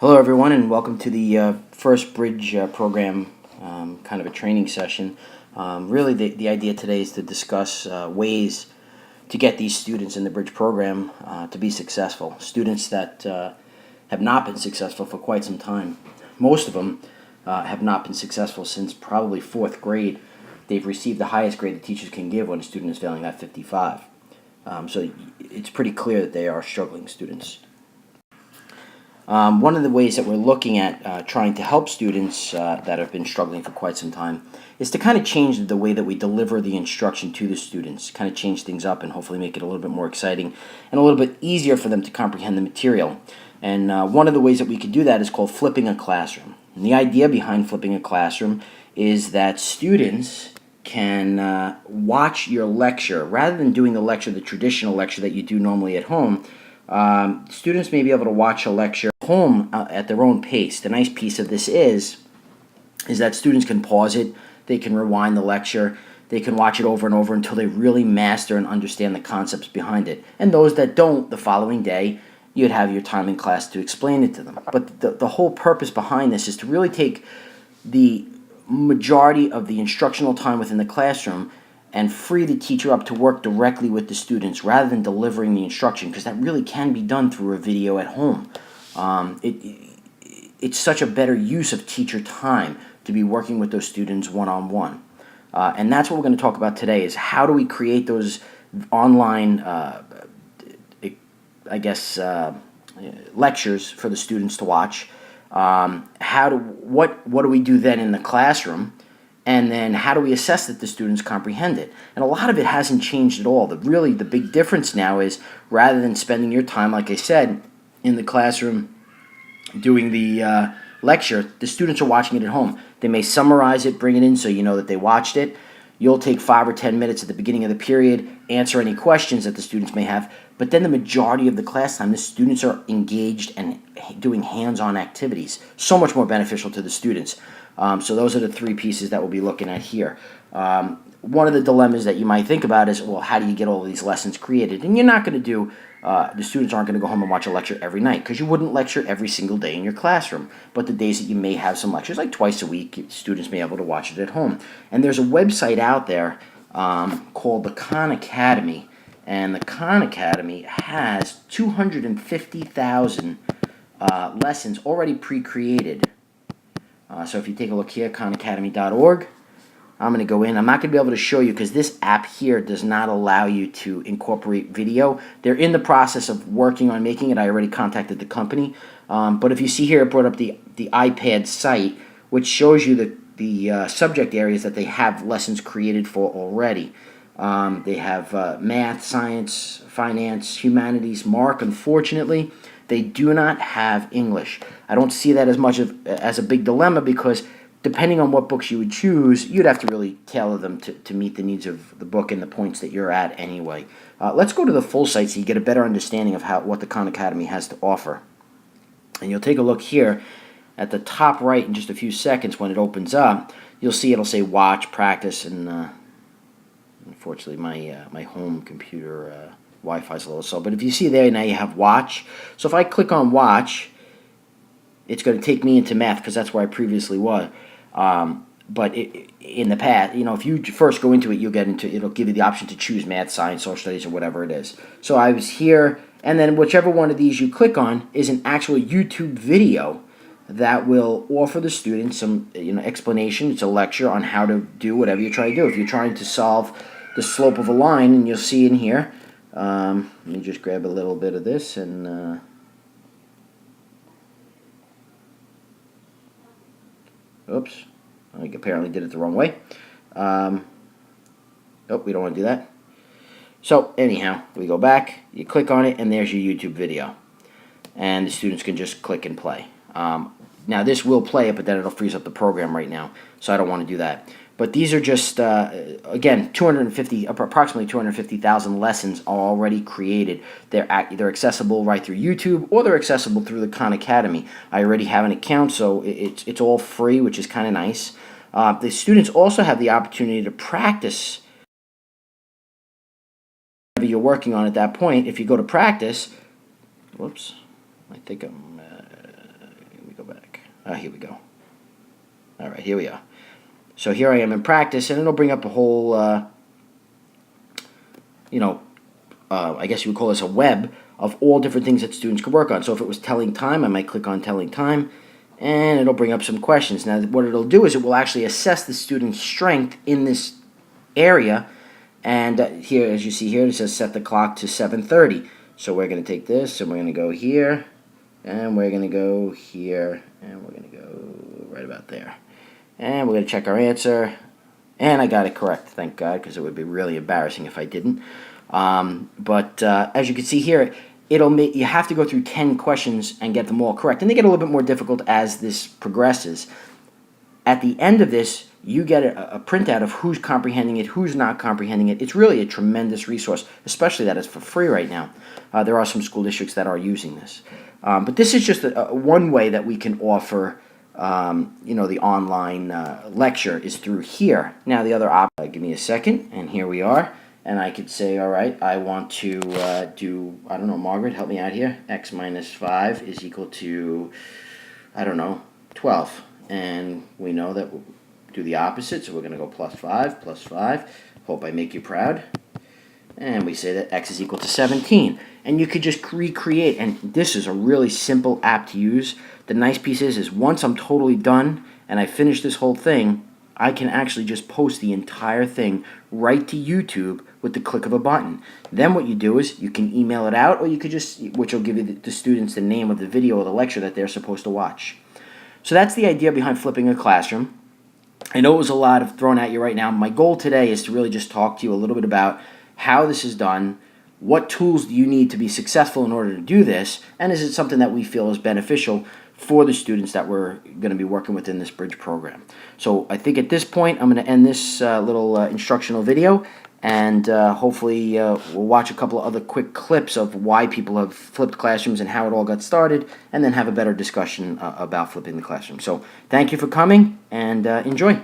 Hello, everyone, and welcome to the first Bridge program, kind of a training session. Really, the idea today is to discuss ways to get these students in the Bridge program to be successful. Students that have not been successful for quite some time. Most of them have not been successful since probably fourth grade. They've received the highest grade the teachers can give when a student is failing at 55. So it's pretty clear that they are struggling students. One of the ways that we're looking at trying to help students that have been struggling for quite some time is to kind of change the way that we deliver the instruction to the students, kind of change things up and hopefully make it a little bit more exciting and a little bit easier for them to comprehend the material. And one of the ways that we could do that is called flipping a classroom. And the idea behind flipping a classroom is that students can watch your lecture rather than doing the traditional lecture that you do normally at home. Students may be able to watch a lecture home at their own pace. The nice piece of this is that students can pause it, they can rewind the lecture, they can watch it over and over until they really master and understand the concepts behind it. And those that don't, the following day, you'd have your time in class to explain it to them. But the whole purpose behind this is to really take the majority of the instructional time within the classroom and free the teacher up to work directly with the students rather than delivering the instruction, because that really can be done through a video at home. It's such a better use of teacher time to be working with those students one-on-one. And that's what we're going to talk about today, is how do we create those online, lectures for the students to watch. What do we do then in the classroom? And then how do we assess that the students comprehend it? And a lot of it hasn't changed at all. The big difference now is, rather than spending your time, like I said, in the classroom doing the lecture, the students are watching it at home. They may summarize it, bring it in so you know that they watched it. You'll take 5 or 10 minutes at the beginning of the period, answer any questions that the students may have, but then the majority of the class time, the students are engaged and doing hands-on activities. So much more beneficial to the students. So those are the three pieces that we'll be looking at here. One of the dilemmas that you might think about is, well, how do you get all of these lessons created? And you're not going to do, the students aren't going to go home and watch a lecture every night, because you wouldn't lecture every single day in your classroom. But the days that you may have some lectures, like twice a week, students may be able to watch it at home. And there's a website out there called the Khan Academy. And the Khan Academy has 250,000 lessons already pre-created. So if you take a look here, khanacademy.org, I'm going to go in. I'm not going to be able to show you because this app here does not allow you to incorporate video. They're in the process of working on making it. I already contacted the company. But if you see here, it brought up the iPad site, which shows you the subject areas that they have lessons created for already. They have math, science, finance, humanities, MARC. Unfortunately, they do not have English. I don't see that as much as a big dilemma, because depending on what books you would choose, you'd have to really tailor them to meet the needs of the book and the points that you're at anyway. Let's go to the full site so you get a better understanding of what the Khan Academy has to offer. And you'll take a look here at the top right in just a few seconds. When it opens up, you'll see it'll say watch, practice, and unfortunately my home computer Wi-Fi is a little slow. But if you see there, now you have watch. So if I click on watch, it's going to take me into math, because that's where I previously was. But in the past, if you first go into it, it'll give you the option to choose math, science, social studies, or whatever it is. So I was here, and then whichever one of these you click on is an actual YouTube video that will offer the students some explanation. It's a lecture on how to do whatever you're trying to do. If you're trying to solve the slope of a line, and you'll see in here, let me just grab a little bit of this and oops, I apparently did it the wrong way. Oh, we don't want to do that. So anyhow, we go back, you click on it, and there's your YouTube video. And the students can just click and play. Now this will play it, but then it'll freeze up the program right now, so I don't want to do that. But these are just, again, approximately 250,000 lessons are already created. They're accessible right through YouTube, or they're accessible through the Khan Academy. I already have an account, so it's all free, which is kind of nice. The students also have the opportunity to practice whatever you're working on at that point. If you go to practice, whoops, I think I'm Here we go. All right, here we are. So here I am in practice, and it'll bring up a whole, I guess you would call this a web of all different things that students could work on. So if it was telling time, I might click on telling time, and it'll bring up some questions. Now, what it'll do is it will actually assess the student's strength in this area. And here, as you see here, it says set the clock to 7:30. So we're going to take this, and we're going to go here, and we're going to go here, and we're going to go right about there. And we're going to check our answer. And I got it correct, thank God, because it would be really embarrassing if I didn't. But as you can see here, you have to go through 10 questions and get them all correct. And they get a little bit more difficult as this progresses. At the end of this, you get a printout of who's comprehending it, who's not comprehending it. It's really a tremendous resource, especially that it's for free right now. There are some school districts that are using this. But this is just one way that we can offer the online lecture is through here. Now the other option, give me a second, and here we are. And I could say, all right, I want to do, I don't know, Margaret, help me out here. X minus 5 is equal to, I don't know, 12. And we know that we'll do the opposite, so we're going to go plus 5. Hope I make you proud. And we say that X is equal to 17. And you could just recreate, and this is a really simple app to use. The nice piece is once I'm totally done and I finish this whole thing, I can actually just post the entire thing right to YouTube with the click of a button. Then what you do is you can email it out, or you could just, which will give you the students the name of the video or the lecture that they're supposed to watch. So that's the idea behind flipping a classroom. I know it was a lot of thrown at you right now. My goal today is to really just talk to you a little bit about how this is done, what tools do you need to be successful in order to do this, and is it something that we feel is beneficial for the students that we're going to be working with in this bridge program. So I think at this point I'm going to end this little instructional video, and hopefully we'll watch a couple of other quick clips of why people have flipped classrooms and how it all got started, and then have a better discussion about flipping the classroom. So thank you for coming, and enjoy.